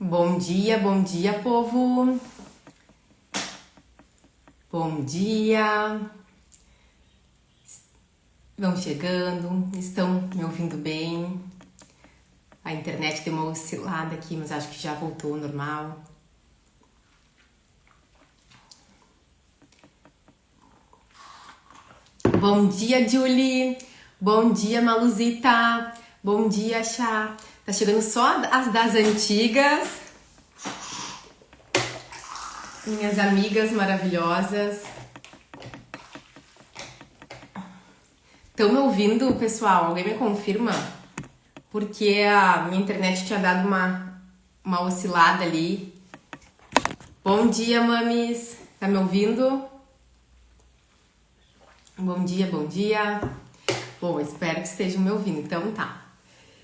Bom dia, povo! Bom dia! Vão chegando, estão me ouvindo bem? A internet deu uma oscilada aqui, mas acho que já voltou ao normal. Bom dia, Julie! Bom dia, Maluzita! Bom dia, Chá! Tá chegando só as das antigas. Minhas amigas maravilhosas. Estão me ouvindo, pessoal? Alguém me confirma? Porque a minha internet tinha dado uma oscilada ali. Bom dia, mamis! Tá me ouvindo? Bom dia, bom dia. Bom, espero que estejam me ouvindo. Então tá.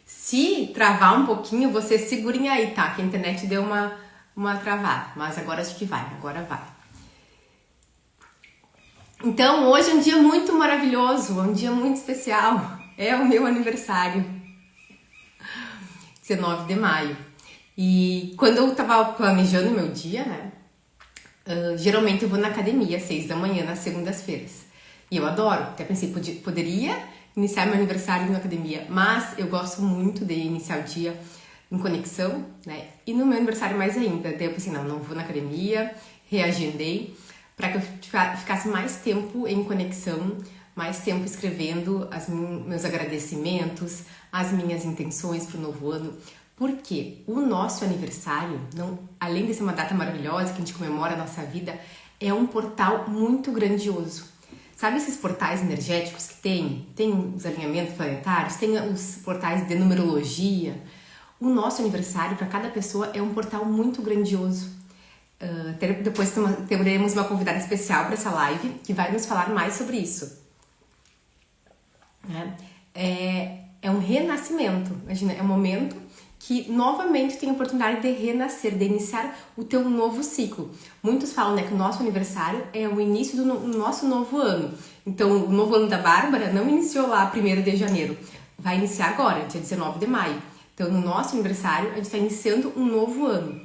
Se travar um pouquinho, vocês segurem aí, tá? Que a internet deu uma travada. Mas agora acho que vai, agora vai. Então, hoje é um dia muito maravilhoso, é um dia muito especial. É o meu aniversário. 19 de maio. E quando eu tava planejando o meu dia, né? Geralmente eu vou na academia às 6 da manhã, nas segundas-feiras. E eu adoro. Até pensei, poderia iniciar meu aniversário na academia. Mas eu gosto muito de iniciar o dia em conexão, né? E no meu aniversário mais ainda. Daí eu pensei, não vou na academia. Reagendei para que eu ficasse mais tempo em conexão, mais tempo escrevendo meus agradecimentos, as minhas intenções para o novo ano. Porque o nosso aniversário, além de ser uma data maravilhosa que a gente comemora a nossa vida, é um portal muito grandioso. Sabe esses portais energéticos que tem? Tem os alinhamentos planetários, tem os portais de numerologia. O nosso aniversário, para cada pessoa, é um portal muito grandioso. Depois teremos uma convidada especial para essa live que vai nos falar mais sobre isso. É um renascimento. Imagina, é um momento que novamente tem a oportunidade de renascer, de iniciar o teu novo ciclo. Muitos falam, né, que o nosso aniversário é o início do nosso novo ano. Então, o novo ano da Bárbara não iniciou lá 1º de janeiro. Vai iniciar agora, dia 19 de maio. Então, no nosso aniversário, a gente está iniciando um novo ano.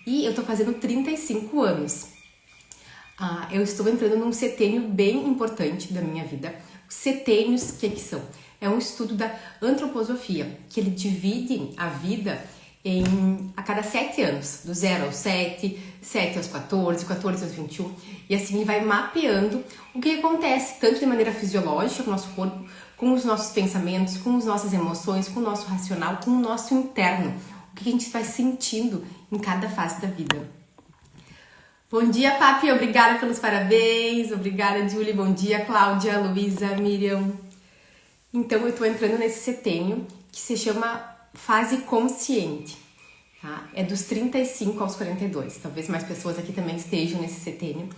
E eu tô fazendo 35 anos. Eu estou entrando num setênio bem importante da minha vida. Os setênios, o que são? É um estudo da antroposofia, que ele divide a vida a cada 7 anos, do 0 aos 7, 7 aos 14, 14 aos 21, e assim ele vai mapeando o que acontece, tanto de maneira fisiológica com o nosso corpo, com os nossos pensamentos, com as nossas emoções, com o nosso racional, com o nosso interno, o que a gente vai sentindo em cada fase da vida. Bom dia, Papi, obrigada pelos parabéns, obrigada, Julie, bom dia, Cláudia, Luísa, Miriam. Então, eu tô entrando nesse setênio que se chama fase consciente, tá? É dos 35 aos 42, talvez mais pessoas aqui também estejam nesse setênio.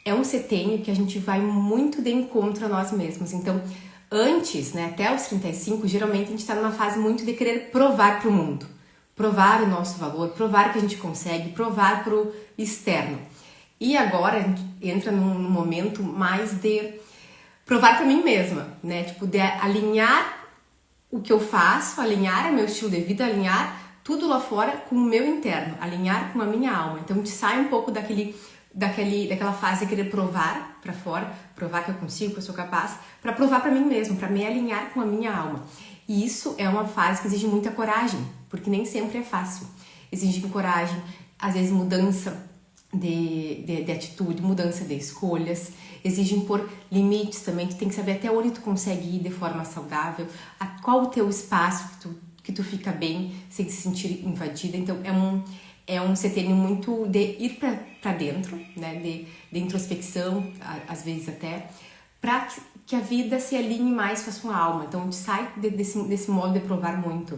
É um setênio que a gente vai muito de encontro a nós mesmos. Então, antes, né, até os 35, geralmente a gente tá numa fase muito de querer provar pro mundo. Provar o nosso valor, provar que a gente consegue, provar pro externo. E agora a gente entra num momento mais de provar pra mim mesma, né? Tipo, de alinhar o que eu faço, alinhar o meu estilo de vida, alinhar tudo lá fora com o meu interno, alinhar com a minha alma. Então, a gente sai um pouco daquela fase de querer provar pra fora, provar que eu consigo, que eu sou capaz, pra provar pra mim mesma, pra me alinhar com a minha alma. E isso é uma fase que exige muita coragem, porque nem sempre é fácil. Exige coragem, às vezes mudança de atitude, mudança de escolhas, exige impor limites também, tu tem que saber até onde tu consegue ir de forma saudável, qual o teu espaço que tu fica bem, sem se sentir invadida. Então é um setênio muito de ir pra dentro, né, de introspecção, às vezes até, pra que a vida se alinhe mais com a sua alma. Então a gente sai desse modo de provar muito.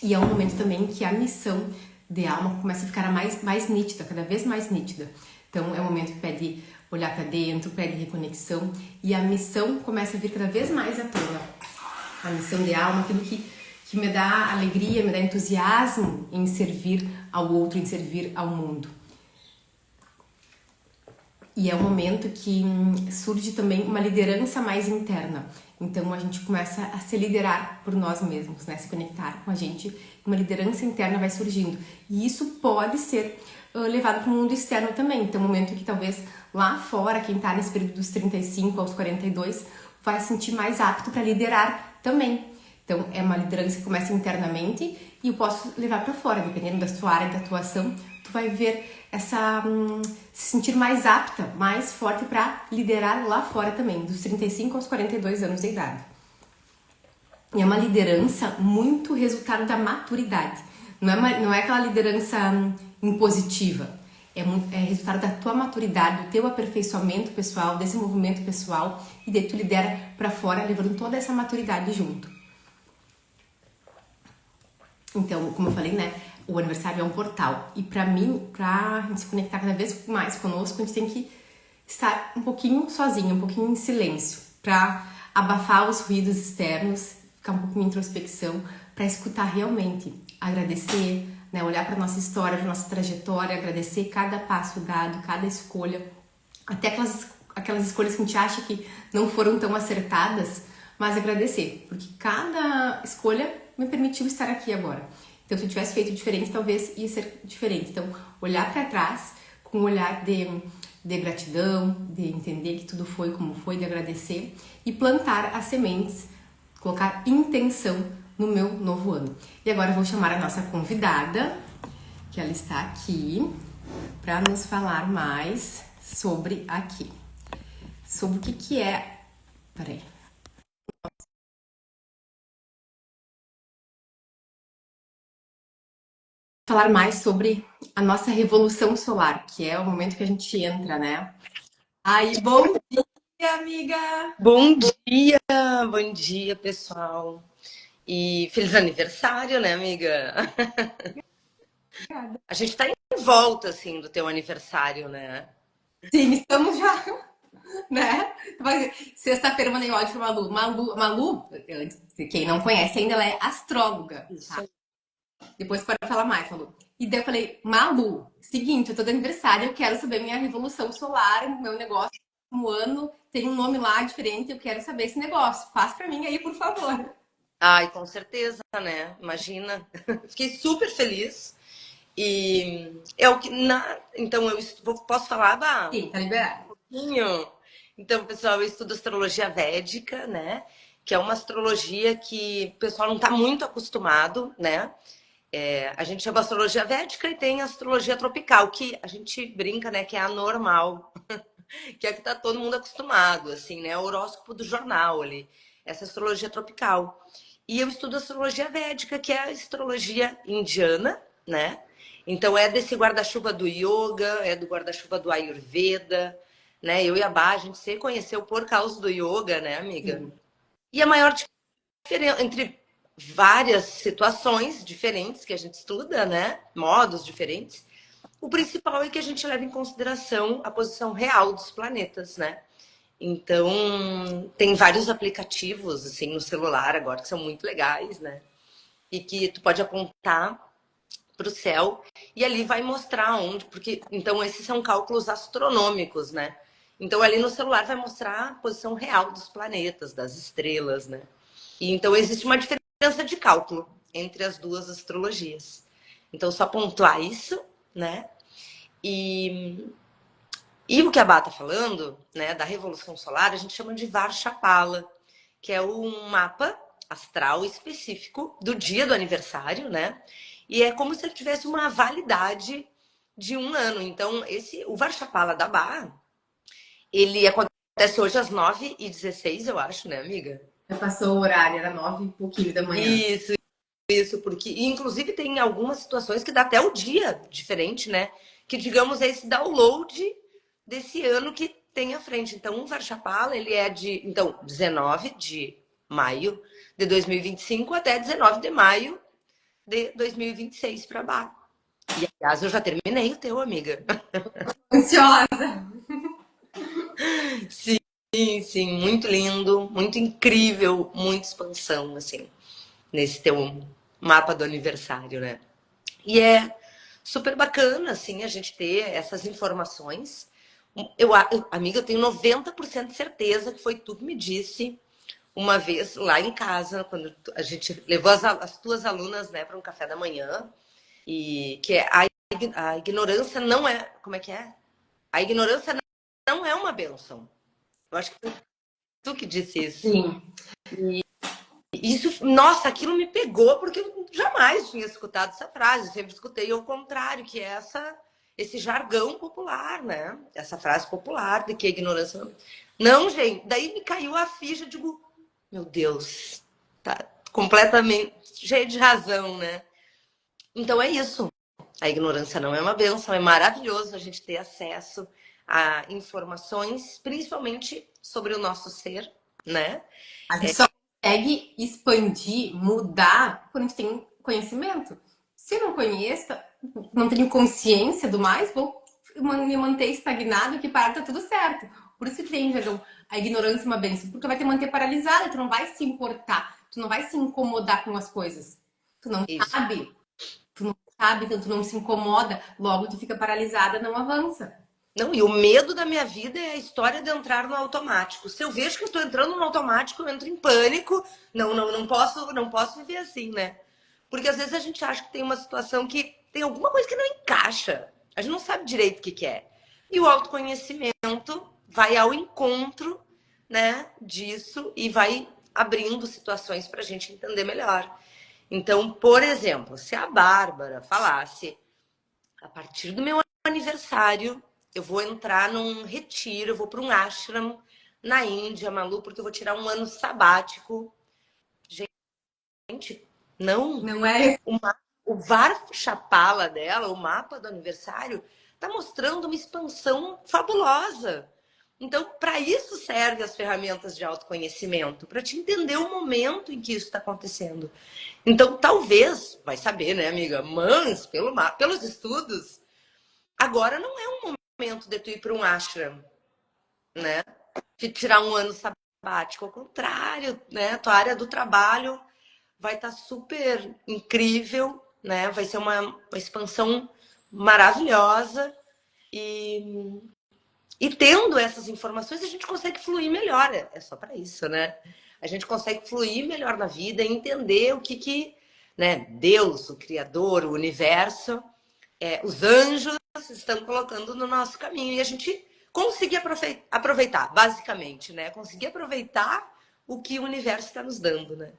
E é um momento também que a missão de alma começa a ficar mais nítida, cada vez mais nítida. Então é um momento que pede olhar para dentro, pede reconexão, e a missão começa a vir cada vez mais à tona. A missão de alma, aquilo que me dá alegria, me dá entusiasmo em servir ao outro, em servir ao mundo. E é um momento que surge também uma liderança mais interna. Então a gente começa a se liderar por nós mesmos, né? Se conectar com a gente, uma liderança interna vai surgindo. E isso pode ser levado para o mundo externo também. Então, um momento que talvez lá fora, quem está nesse período dos 35 aos 42, vai se sentir mais apto para liderar também. Então, é uma liderança que começa internamente e eu posso levar para fora, dependendo da sua área de atuação, tu vai ver essa se sentir mais apta, mais forte para liderar lá fora também, dos 35 aos 42 anos de idade. E é uma liderança muito resultado da maturidade. Não é aquela liderança impositiva. É resultado da tua maturidade, do teu aperfeiçoamento pessoal, desenvolvimento pessoal, e daí tu lidera para fora, levando toda essa maturidade junto. Então, como eu falei, né, o aniversário é um portal. E pra mim, pra gente se conectar cada vez mais conosco, a gente tem que estar um pouquinho sozinho, um pouquinho em silêncio, pra abafar os ruídos externos, ficar um pouquinho em introspecção, pra escutar realmente, agradecer, né, olhar pra nossa história, pra nossa trajetória, agradecer cada passo dado, cada escolha, até aquelas escolhas que a gente acha que não foram tão acertadas, mas agradecer, porque cada escolha me permitiu estar aqui agora. Então, se eu tivesse feito diferente, talvez ia ser diferente. Então, olhar para trás com um olhar de gratidão, de entender que tudo foi como foi, de agradecer e plantar as sementes, colocar intenção no meu novo ano. E agora eu vou chamar a nossa convidada, que ela está aqui, para nos falar mais sobre aqui. Sobre o que é... Peraí. Falar mais sobre a nossa revolução solar, que é o momento que a gente entra, né? Aí, bom dia, amiga! Bom dia, pessoal. E feliz aniversário, né, amiga? Obrigada. A gente tá em volta, assim, do teu aniversário, né? Sim, estamos já, né? Sexta-feira eu mandei um áudio pra Malu. Malu, quem não conhece ainda, ela é astróloga, Isso tá? aí. Depois pode falar mais, Malu. E daí eu falei, Malu, seguinte, eu tô de aniversário, eu quero saber minha revolução solar, meu negócio, um ano, tem um nome lá diferente, eu quero saber esse negócio. Faz pra mim aí, por favor. Ai, com certeza, né? Imagina. Fiquei super feliz. E é o que então posso falar, Bah? Sim, tá liberado. Pouquinho. Então, pessoal, eu estudo astrologia védica, né? Que é uma astrologia que o pessoal não está muito acostumado, né? A gente chama astrologia védica e tem a astrologia tropical, que a gente brinca, né, que é a normal, que é a que tá todo mundo acostumado, assim, né? O horóscopo do jornal ali, essa astrologia tropical. E eu estudo astrologia védica, que é a astrologia indiana, né? Então é desse guarda-chuva do yoga, é do guarda-chuva do Ayurveda, né? Eu e a Bá, a gente se conheceu por causa do yoga, né, amiga? Sim. E a maior diferença entre várias situações diferentes que a gente estuda, né? Modos diferentes. O principal é que a gente leva em consideração a posição real dos planetas, né? Então, tem vários aplicativos assim no celular agora que são muito legais, né? E que tu pode apontar para o céu e ali vai mostrar onde, porque então esses são cálculos astronômicos, né? Então ali no celular vai mostrar a posição real dos planetas, das estrelas, né? E então existe uma diferença de cálculo entre as duas astrologias. Então só pontuar isso, né? E, e o que a Bá tá falando, né, da revolução solar, a gente chama de Varshapala, que é um mapa astral específico do dia do aniversário, né? E é como se ele tivesse uma validade de um ano. Então, o Varshapala da Bá, ele acontece hoje às 9h16, eu acho, né, amiga? Já passou o horário, era 9 e pouquinho da manhã. Isso, porque inclusive tem algumas situações que dá até o dia diferente, né? Que digamos é esse download desse ano que tem à frente. Então, o Varshapala, ele é de 19 de maio de 2025 até 19 de maio de 2026 para baixo. E aliás, eu já terminei o teu, amiga. Ansiosa. Sim, sim, muito lindo, muito incrível, muita expansão, assim, nesse teu mapa do aniversário, né? E é super bacana, assim, a gente ter essas informações, Amiga, eu tenho 90% de certeza que foi tu que me disse uma vez lá em casa, quando a gente levou as tuas alunas, né, para um café da manhã, e que é a ignorância não é. Como é que é? A ignorância não é uma bênção. Eu acho que foi tu que disse isso. Sim. Isso, nossa, aquilo me pegou, porque eu jamais tinha escutado essa frase. Eu sempre escutei ao contrário, que é esse jargão popular, né? Essa frase popular de que a ignorância não. Não, gente, daí me caiu a ficha, digo, meu Deus, tá completamente cheio de razão, né? Então é isso. A ignorância não é uma bênção, é maravilhoso a gente ter acesso a informações, principalmente sobre o nosso ser, né? A gente só consegue expandir, mudar quando a gente tem conhecimento. Se eu não conheço, não tenho consciência do mais, vou me manter estagnado, que para tá tudo certo. Por isso que tem, vejam, a ignorância é uma bênção, porque tu vai te manter paralisado, tu não vai se importar, tu não vai se incomodar com as coisas. Tu não Isso. sabe, então tu não se incomoda, logo tu fica paralisada, não avança. Não, e o medo da minha vida é a história de entrar no automático. Se eu vejo que eu estou entrando no automático, eu entro em pânico. Não posso viver assim, né? Porque às vezes a gente acha que tem uma situação que tem alguma coisa que não encaixa. A gente não sabe direito o que que é. E o autoconhecimento vai ao encontro, né, disso e vai abrindo situações para a gente entender melhor. Então, por exemplo, se a Bárbara falasse a partir do meu aniversário, eu vou entrar num retiro, eu vou para um ashram na Índia, Malu, porque eu vou tirar um ano sabático. Gente, não. Não é O Varshapala dela, o mapa do aniversário, está mostrando uma expansão fabulosa. Então, para isso servem as ferramentas de autoconhecimento, para te entender o momento em que isso está acontecendo. Então, talvez, vai saber, né, amiga? Mas, pelos estudos, agora não é um momento de tu ir para um ashram, né? De tirar um ano sabático. Ao contrário, né? Tua área do trabalho vai estar super incrível, né? Vai ser uma expansão maravilhosa. E tendo essas informações, a gente consegue fluir melhor. É só para isso, né? A gente consegue fluir melhor na vida, entender o que né, Deus, o Criador, o universo, os anjos estão colocando no nosso caminho. E a gente conseguir aproveitar, basicamente, né? Conseguir aproveitar o que o universo está nos dando, né?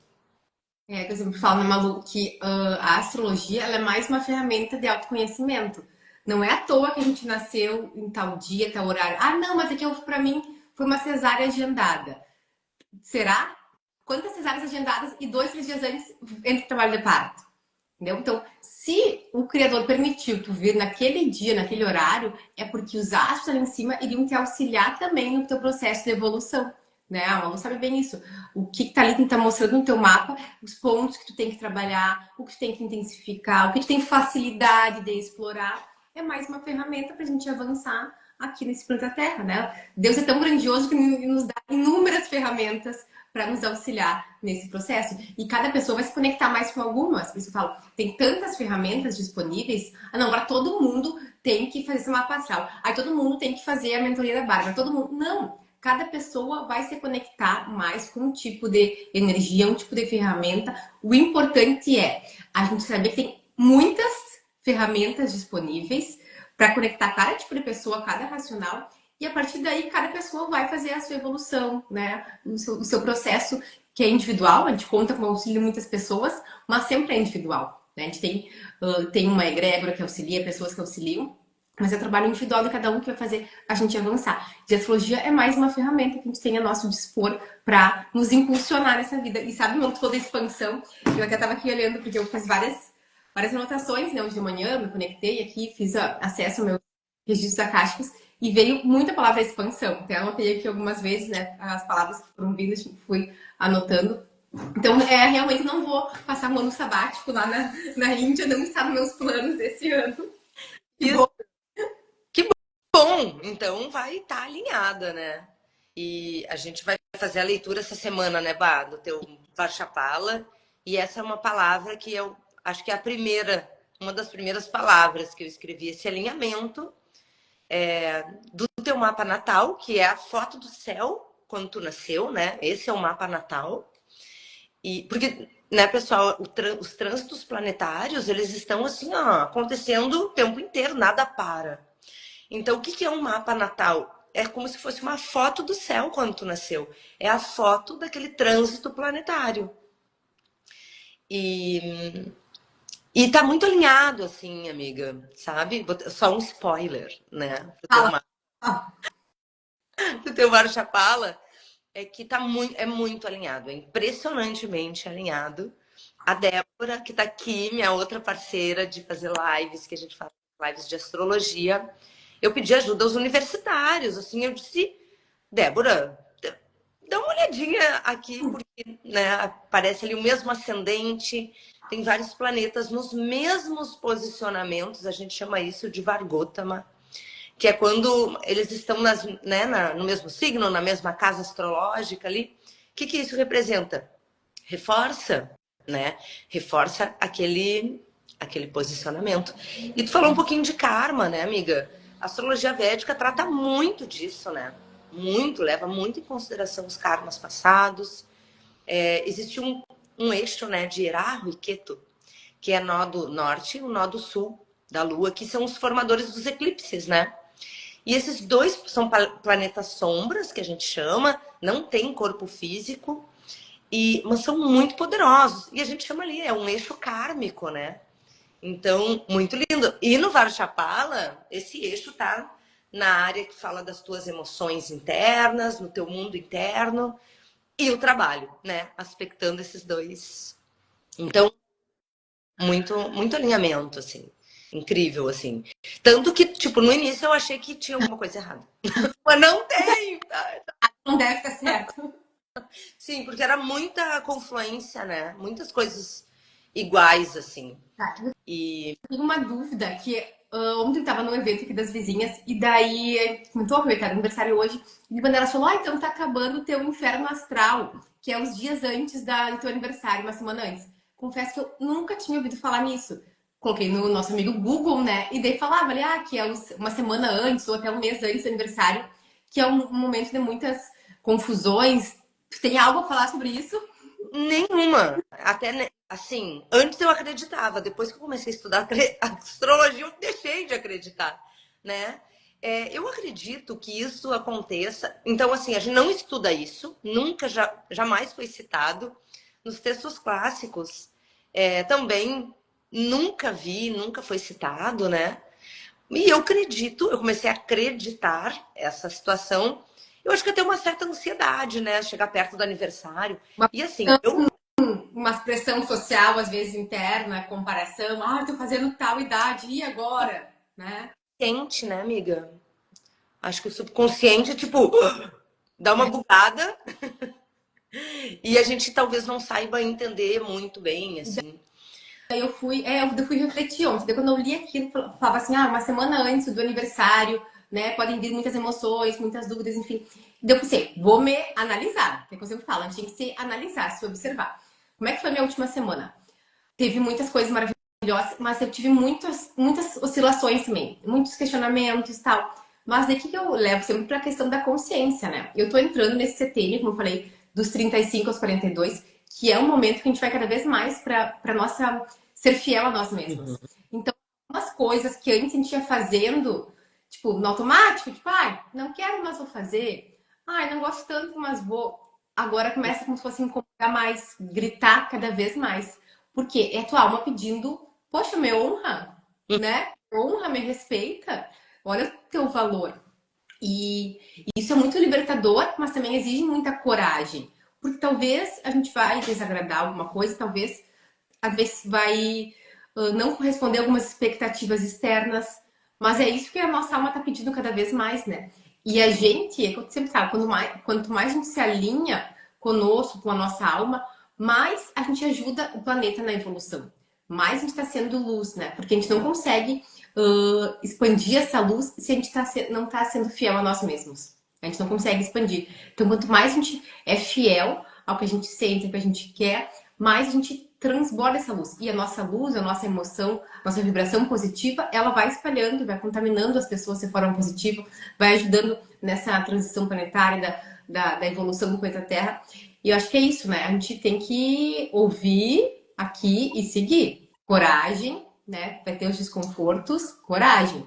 É, que eu sempre falo, né, Malu, que a astrologia ela é mais uma ferramenta de autoconhecimento. Não é à toa que a gente nasceu em tal dia, tal horário. Ah, não, mas aqui para mim foi uma cesárea agendada. Será? Quantas cesáreas agendadas e 2, 3 dias antes entra o trabalho de parto? Entendeu? Então, se o Criador permitiu tu vir naquele dia, naquele horário, é porque os astros ali em cima iriam te auxiliar também no teu processo de evolução. Né? A Malu sabe bem isso. O que tá ali que tá mostrando no teu mapa, os pontos que tu tem que trabalhar, o que tu tem que intensificar, o que tu tem facilidade de explorar, é mais uma ferramenta para a gente avançar aqui nesse planeta Terra, né? Deus é tão grandioso que nos dá inúmeras ferramentas para nos auxiliar nesse processo. E cada pessoa vai se conectar mais com algumas. Por isso eu falo, tem tantas ferramentas disponíveis. Ah, não, agora todo mundo tem que fazer esse mapa astral. Aí todo mundo tem que fazer a mentoria da Bárbara. Todo mundo. Não! Cada pessoa vai se conectar mais com um tipo de energia, um tipo de ferramenta. O importante é a gente saber que tem muitas ferramentas disponíveis para conectar cada tipo de pessoa, cada racional, e a partir daí cada pessoa vai fazer a sua evolução, né? O seu processo que é individual, a gente conta com o auxílio de muitas pessoas, mas sempre é individual. Né? A gente tem uma egrégora que auxilia, pessoas que auxiliam, mas é o trabalho individual de cada um que vai fazer a gente avançar. E a astrologia é mais uma ferramenta que a gente tem a nosso dispor para nos impulsionar nessa vida. E sabe, não toda a expansão, eu até estava aqui olhando, porque eu fiz várias anotações, né? Hoje de manhã, me conectei aqui, fiz acesso ao meu registro acásticos e veio muita palavra expansão. Até anotei aqui algumas vezes, né? As palavras que foram vindas, fui anotando. Então, realmente não vou passar um ano sabático lá na Índia, não está nos meus planos esse ano. Que Isso. bom. Que bom! Então vai estar alinhada, né? E a gente vai fazer a leitura essa semana, né, Bá, do teu Varshapala. E essa é uma palavra que eu acho que é uma das primeiras palavras que eu escrevi, esse alinhamento do teu teu mapa natal, que é a foto do céu quando tu nasceu, né? Esse é o mapa natal. E porque, né, pessoal, os trânsitos planetários, eles estão assim, ó, acontecendo o tempo inteiro, nada para. Então, o que é um mapa natal? É como se fosse uma foto do céu quando tu nasceu. É a foto daquele trânsito planetário. E, e tá muito alinhado, assim, amiga, sabe? Só um spoiler, né? Fala. Ah, Do teu Mar Chapala, é que é muito alinhado, é impressionantemente alinhado. A Débora, que tá aqui, minha outra parceira de fazer lives, que a gente faz lives de astrologia, eu pedi ajuda aos universitários, assim, eu disse, Débora, dá uma olhadinha aqui, porque, né, aparece ali o mesmo ascendente, tem vários planetas nos mesmos posicionamentos, a gente chama isso de Vargotama, que é quando eles estão no mesmo signo, na mesma casa astrológica ali. O que isso representa? Reforça, né? Reforça aquele posicionamento. E tu falou um pouquinho de karma, né, amiga? A astrologia védica trata muito disso, né? Muito, leva muito em consideração os karmas passados. Existe um eixo, né, de Rahu e Ketu, que é nó do norte e o nó do sul da Lua, que são os formadores dos eclipses, né? E esses dois são planetas sombras, que a gente chama, não tem corpo físico, mas são muito poderosos. E a gente chama ali, é um eixo kármico, né? Então, muito lindo. E no Varshapala, esse eixo tá na área que fala das tuas emoções internas, no teu mundo interno, e o trabalho, né? Aspectando esses dois. Então, muito alinhamento, assim. Incrível, assim. Tanto que, tipo, no início eu achei que tinha alguma coisa errada. Mas não tem! não deve estar certo. Sim, porque era muita confluência, né? Muitas coisas iguais, assim. Tá, E eu tenho uma dúvida que ontem eu tava num evento aqui das vizinhas e daí comentou aproveitar o aniversário hoje e quando ela falou, então tá acabando o teu inferno astral, que é os dias antes do teu aniversário, uma semana antes. Confesso que eu nunca tinha ouvido falar nisso. Coloquei no nosso amigo Google, né? E daí falava ali, que é uma semana antes ou até um mês antes do aniversário, que é um momento de muitas confusões. Tem algo a falar sobre isso? nenhuma. Até, assim, antes eu acreditava. Depois que eu comecei a estudar astrologia, eu deixei de acreditar, né? Eu acredito que isso aconteça. Então, assim, a gente não estuda isso. Nunca, jamais foi citado. Nos textos clássicos, também nunca vi, nunca foi citado, né? E eu comecei a acreditar essa situação. Eu acho que eu tenho uma certa ansiedade, né? Chegar perto do aniversário. Uma E assim, eu uma pressão social, às vezes interna, comparação. Tô fazendo tal idade, e agora? Né? consciente, né, amiga? Acho que o subconsciente, tipo, dá uma bugada e a gente talvez não saiba entender muito bem, assim. Daí eu fui refletir ontem. Daí quando eu li aquilo, falava assim, uma semana antes do aniversário, né? Podem vir muitas emoções, muitas dúvidas, enfim. Daí eu pensei, vou me analisar. Que é o que eu sempre falo, a gente tem que se analisar, se observar. Como é que foi a minha última semana? Teve muitas coisas maravilhosas, mas eu tive muitas oscilações também, muitos questionamentos e tal. Mas daí que eu levo sempre para a questão da consciência, né? Eu tô entrando nesse CTM, como eu falei, dos 35 aos 42, que é um momento que a gente vai cada vez mais para nossa ser fiel a nós mesmos. Então, umas coisas que antes a gente ia fazendo, tipo, no automático, tipo, não quero, mas vou fazer. Não gosto tanto, mas vou. Agora começa como se fosse incomodar mais, gritar cada vez mais. Porque é a tua alma pedindo, poxa, me honra, né? Honra, me respeita. Olha o teu valor. E isso é muito libertador, mas também exige muita coragem. Porque talvez a gente vai desagradar alguma coisa, talvez às vezes vai não corresponder a algumas expectativas externas, mas é isso que a nossa alma está pedindo cada vez mais, né? E a gente, é que eu sempre falo, quanto mais a gente se alinha conosco, com a nossa alma, mais a gente ajuda o planeta na evolução. Mais a gente está sendo luz, né? Porque a gente não consegue expandir essa luz se a gente não está sendo fiel a nós mesmos. A gente não consegue expandir. Então, quanto mais a gente é fiel ao que a gente sente, ao que a gente quer, mais a gente transborda essa luz. E a nossa luz, a nossa emoção, a nossa vibração positiva, ela vai espalhando, vai contaminando as pessoas de forma positiva, vai ajudando nessa transição planetária da evolução do planeta Terra. E eu acho que é isso, né? A gente tem que ouvir aqui e seguir. Coragem, né? Vai ter os desconfortos, coragem.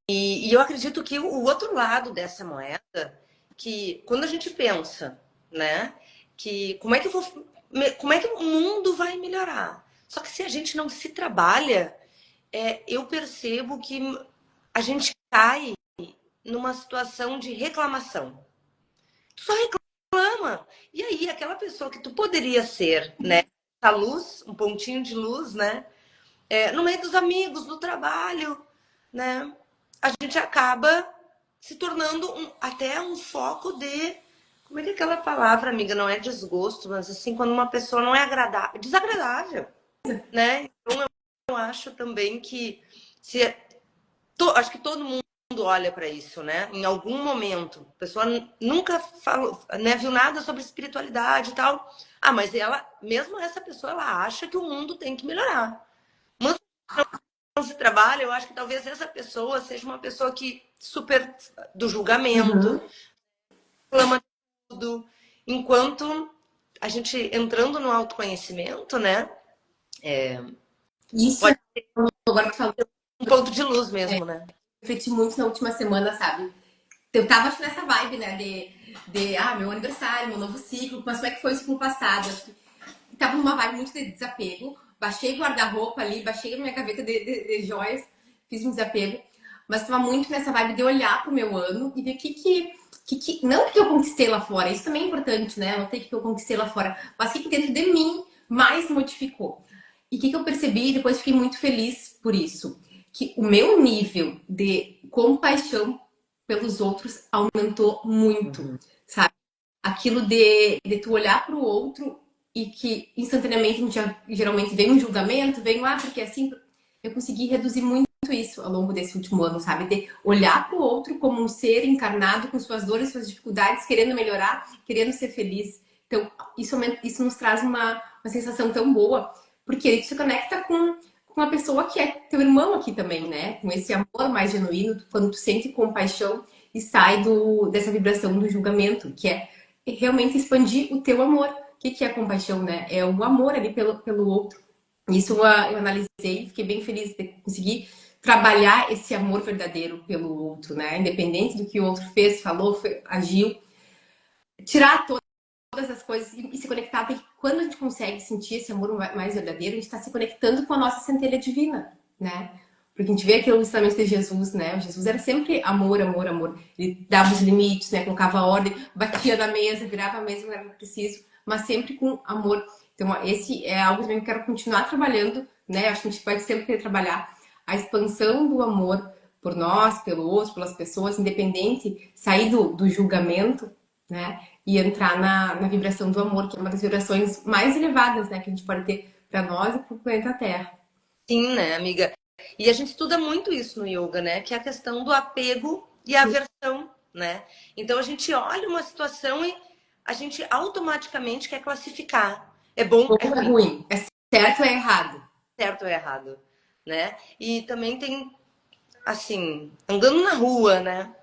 E eu acredito que o outro lado dessa moeda, que quando a gente pensa, né, que como é que o mundo vai melhorar? Só que se a gente não se trabalha, eu percebo que a gente cai numa situação de reclamação. Tu só reclama. E aí, aquela pessoa que tu poderia ser, né, a luz, um pontinho de luz, né, no meio dos amigos, no trabalho, né, a gente acaba se tornando até um foco de... Como é que é aquela palavra, amiga? Não é desgosto, mas assim, quando uma pessoa não é agradável, desagradável, né? Então eu acho também que acho que todo mundo olha para isso, né? Em algum momento, a pessoa nunca falou, né, viu nada sobre espiritualidade e tal. Ah, mas ela, mesmo essa pessoa, ela acha que o mundo tem que melhorar. Mas não se trabalha, eu acho que talvez essa pessoa seja uma pessoa que super do julgamento, reclama tudo, enquanto a gente entrando no autoconhecimento, né? Isso Pode é agora que falou, um ponto de luz mesmo, né? refleti muito na última semana, sabe? Eu tava acho, nessa vibe, né? Meu aniversário, meu novo ciclo, mas como é que foi o ciclo passado? Acho que tava numa vibe muito de desapego. Baixei o guarda-roupa ali, baixei a minha gaveta de joias, fiz um desapego. Mas tava muito nessa vibe de olhar pro meu ano e ver não o que eu conquistei lá fora, isso também é importante, né? Não tem o que eu conquistei lá fora, mas o que dentro de mim mais modificou. E o que eu percebi, e depois fiquei muito feliz por isso, que o meu nível de compaixão pelos outros aumentou muito, sabe? Aquilo de tu olhar para o outro e que instantaneamente a gente geralmente vem um julgamento, vem porque assim, eu consegui reduzir muito isso ao longo desse último ano, sabe? De olhar para o outro como um ser encarnado com suas dores, suas dificuldades, querendo melhorar, querendo ser feliz. Então, isso nos traz uma sensação tão boa, porque ele se conecta com a pessoa que é teu irmão aqui também, né? Com esse amor mais genuíno, quando tu sente compaixão e sai dessa vibração do julgamento, que é realmente expandir o teu amor. O que é a compaixão, né? É o amor ali pelo outro. Isso eu analisei, fiquei bem feliz de conseguir trabalhar esse amor verdadeiro pelo outro, né? Independente do que o outro fez, falou, agiu. Tirar todas as coisas e se conectar, porque quando a gente consegue sentir esse amor mais verdadeiro, a gente está se conectando com a nossa centelha divina, né? Porque a gente vê aquele ensinamento de Jesus, né? Jesus era sempre amor, amor, amor. Ele dava os limites, né? Colocava a ordem, batia na mesa, virava a mesa quando era preciso, mas sempre com amor. Então, esse é algo que eu quero continuar trabalhando, né? Acho que a gente vai sempre querer trabalhar a expansão do amor por nós, pelo outro, pelas pessoas, independente, sair do julgamento, né? E entrar na vibração do amor, que é uma das vibrações mais elevadas, né? Que a gente pode ter para nós e para o planeta Terra. Sim, né, amiga? E a gente estuda muito isso no yoga, né? Que é a questão do apego e aversão, né? Então a gente olha uma situação e a gente automaticamente quer classificar. É bom, Bom é ou é ruim, ruim? É certo ou é errado? certo ou é errado, né? E também tem, assim, andando na rua, né?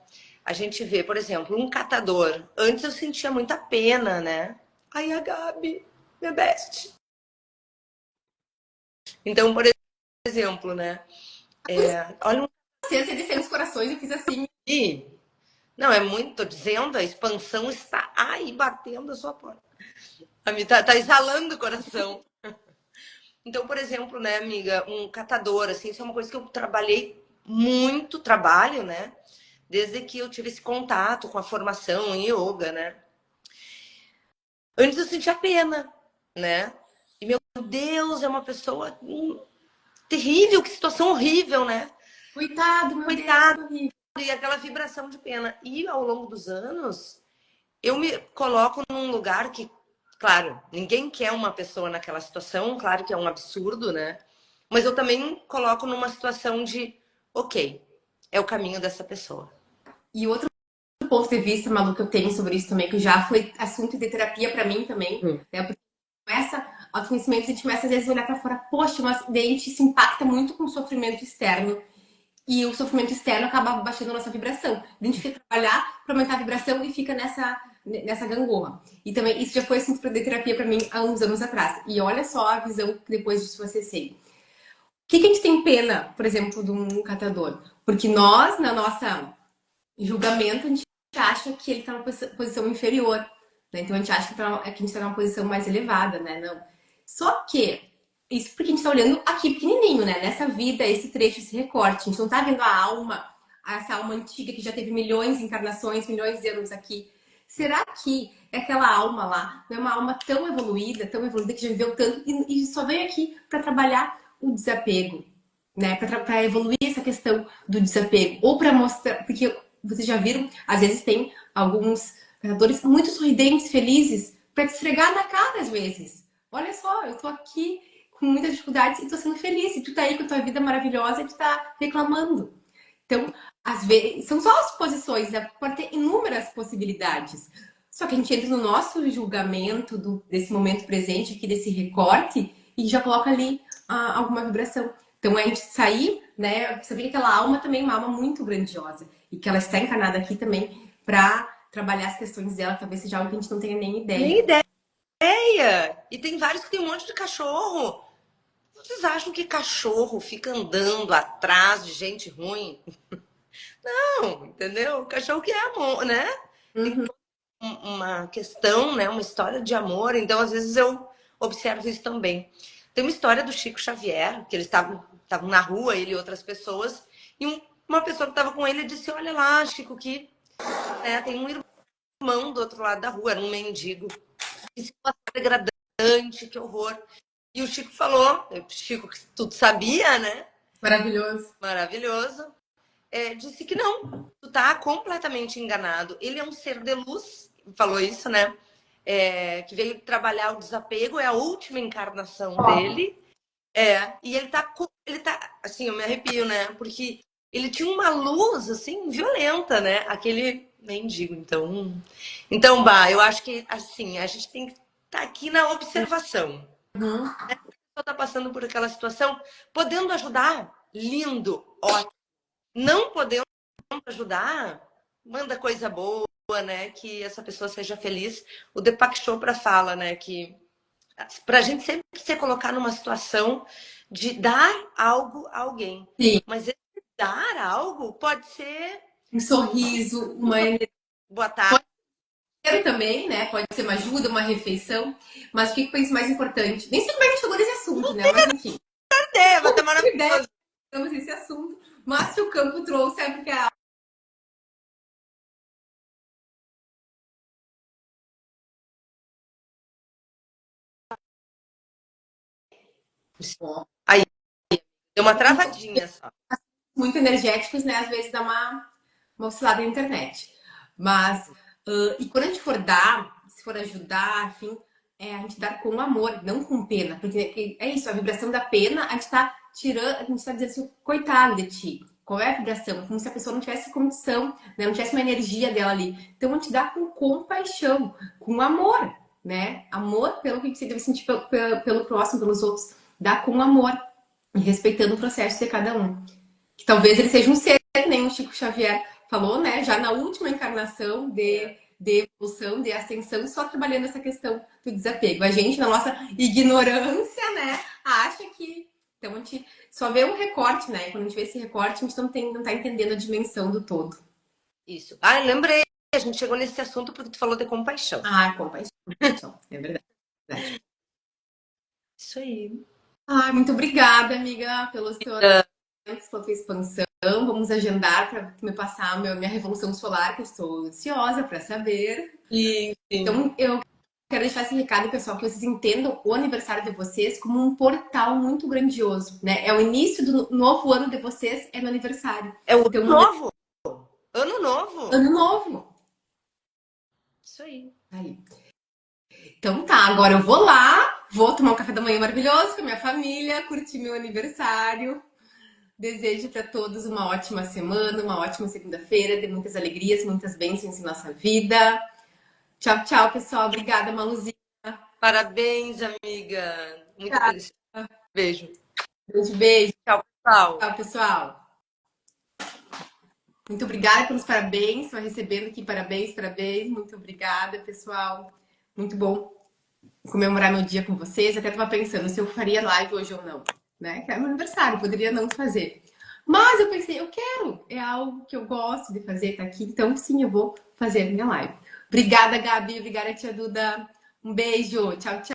A gente vê, por exemplo, um catador. Antes eu sentia muita pena, né? Ai, a Gabi, minha best. Então, por exemplo, né? Olha um Se desceu os corações, eu fiz assim. aqui. Não, é muito, tô dizendo, a expansão está aí batendo a sua porta. Tá exalando o coração. Então, por exemplo, né, amiga, um catador, assim, isso é uma coisa que eu trabalhei muito, trabalho, né? Desde que eu tive esse contato com a formação em yoga, né? Antes eu sentia pena, né? E meu Deus, é uma pessoa terrível, que situação horrível, né? Coitado, meu Coitado. Deus. E aquela vibração de pena. E ao longo dos anos, eu me coloco num lugar que, claro, ninguém quer uma pessoa naquela situação, claro que é um absurdo, né? Mas eu também coloco numa situação de, ok, é o caminho dessa pessoa. E outro ponto de vista, Malu, que eu tenho sobre isso também, que já foi assunto de terapia para mim também, né? Porque começa autoconhecimento, a gente começa às vezes a olhar pra fora, poxa, mas daí a gente se impacta muito com o sofrimento externo. E o sofrimento externo acaba baixando a nossa vibração. A gente quer trabalhar para aumentar a vibração e fica nessa gangorra. E também, isso já foi assunto de terapia para mim há uns anos atrás. E olha só a visão que depois disso você segue. O que a gente tem pena, por exemplo, de um catador? Porque nós, na nossa julgamento, a gente acha que ele está numa posição inferior. Né? Então a gente acha que a gente está numa posição mais elevada, né? Não. Só que isso porque a gente está olhando aqui pequenininho, né? Nessa vida, esse trecho, esse recorte. A gente não está vendo a alma, essa alma antiga que já teve milhões de encarnações, milhões de anos aqui. Será que aquela alma lá não é uma alma tão evoluída que já viveu tanto e só veio aqui para trabalhar o desapego, né? Para evoluir essa questão do desapego. Ou para mostrar, porque vocês já viram, às vezes tem alguns catadores muito sorridentes, felizes, para te esfregar na cara às vezes. Olha só, eu tô aqui com muitas dificuldades e tô sendo feliz. E tu tá aí com a tua vida maravilhosa e tu tá reclamando. Então, às vezes, são só as posições, né? Pode ter inúmeras possibilidades. Só que a gente entra no nosso julgamento desse momento presente aqui, desse recorte, e já coloca ali alguma vibração. Então, a gente sair, né? Você vê que aquela alma também é uma alma muito grandiosa. E que ela está encarnada aqui também para trabalhar as questões dela, talvez seja algo que a gente não tenha nem ideia. Nem ideia. E tem vários que tem um monte de cachorro. Vocês acham que cachorro fica andando atrás de gente ruim? Não, entendeu? Cachorro que é amor, né? Tem uma questão, né? Uma história de amor. Então, às vezes, eu observo isso também. Tem uma história do Chico Xavier, que eles estavam na rua, ele e outras pessoas, e uma pessoa que estava com ele disse: olha lá, Chico, que né, tem um irmão do outro lado da rua, era um mendigo. Que situação degradante, que horror. E o Chico falou, Chico que tudo sabia, né? Maravilhoso. Maravilhoso. Disse que não, tu tá completamente enganado. Ele é um ser de luz, falou isso, né? Que veio trabalhar o desapego, é a última encarnação dele. E ele tá, assim, eu me arrepio, né? Porque ele tinha uma luz, assim, violenta, né? Aquele mendigo, então, Bah, eu acho que, assim, a gente tem que estar aqui na observação. A pessoa tá passando por aquela situação, podendo ajudar, lindo, ótimo. Não podendo ajudar, manda coisa boa, né? Que essa pessoa seja feliz. O Deepak Chopra fala, né? Que pra gente sempre se colocar numa situação de dar algo a alguém. Sim. Mas esse dar algo pode ser um sorriso, uma energia. Boa tarde. Pode ser também, né? Pode ser uma ajuda, uma refeição. Mas o que eu penso mais importante? Nem sei como é que a gente chegou nesse assunto, né? Mas enfim. Vai ter maravilhoso. Estamos nesse assunto. Mas se o campo trouxe, é porque a Aí, deu uma travadinha só. Muito energéticos, né? Às vezes dá uma oscilada na internet. Mas, e quando a gente for dar, se for ajudar, enfim, a gente dar com amor, não com pena. Porque é isso, a vibração da pena, a gente tá tirando, a gente tá dizendo assim, coitado de ti. Qual é a vibração? Como se a pessoa não tivesse condição, né? Não tivesse uma energia dela ali. Então, a gente dá com compaixão, com amor, né? Amor pelo que você deve sentir pelo próximo, pelos outros. Dá com amor, e respeitando o processo de cada um. Que talvez ele seja um ser, que nem o Chico Xavier falou, né? Já na última encarnação de evolução, de ascensão, só trabalhando essa questão do desapego. A gente, na nossa ignorância, né, acha que... Então, a gente só vê um recorte, né? Quando a gente vê esse recorte, a gente não tá entendendo a dimensão do todo. Isso. Lembrei. A gente chegou nesse assunto porque tu falou de compaixão. Compaixão. É verdade. Isso aí. Muito obrigada, amiga, pelos teus pela tua expansão. Vamos agendar para me passar minha revolução solar, que eu estou ansiosa para saber. Sim. Então, eu quero deixar esse recado, pessoal, que vocês entendam o aniversário de vocês como um portal muito grandioso, né? É o início do novo ano de vocês, é no aniversário. É o ano novo. Ano novo. Ano novo. Isso aí. Então tá, agora eu vou lá, vou tomar um café da manhã maravilhoso com a minha família, curtir meu aniversário. Desejo para todos uma ótima semana, uma ótima segunda-feira, de muitas alegrias, muitas bênçãos em nossa vida. Tchau, tchau, pessoal. Obrigada, Maluzinha. Parabéns, amiga. Muita Tá. felicidade. Beijo. Beijo. Tchau, pessoal. Tchau, pessoal. Muito obrigada pelos parabéns. Estou recebendo aqui parabéns, parabéns. Muito obrigada, pessoal. Muito bom comemorar meu dia com vocês. Até estava pensando se eu faria live hoje ou não, né? Que é meu aniversário, poderia não fazer. Mas eu pensei, eu quero. É algo que eu gosto de fazer, tá aqui. Então, sim, eu vou fazer a minha live. Obrigada, Gabi. Obrigada, tia Duda. Um beijo. Tchau, tchau.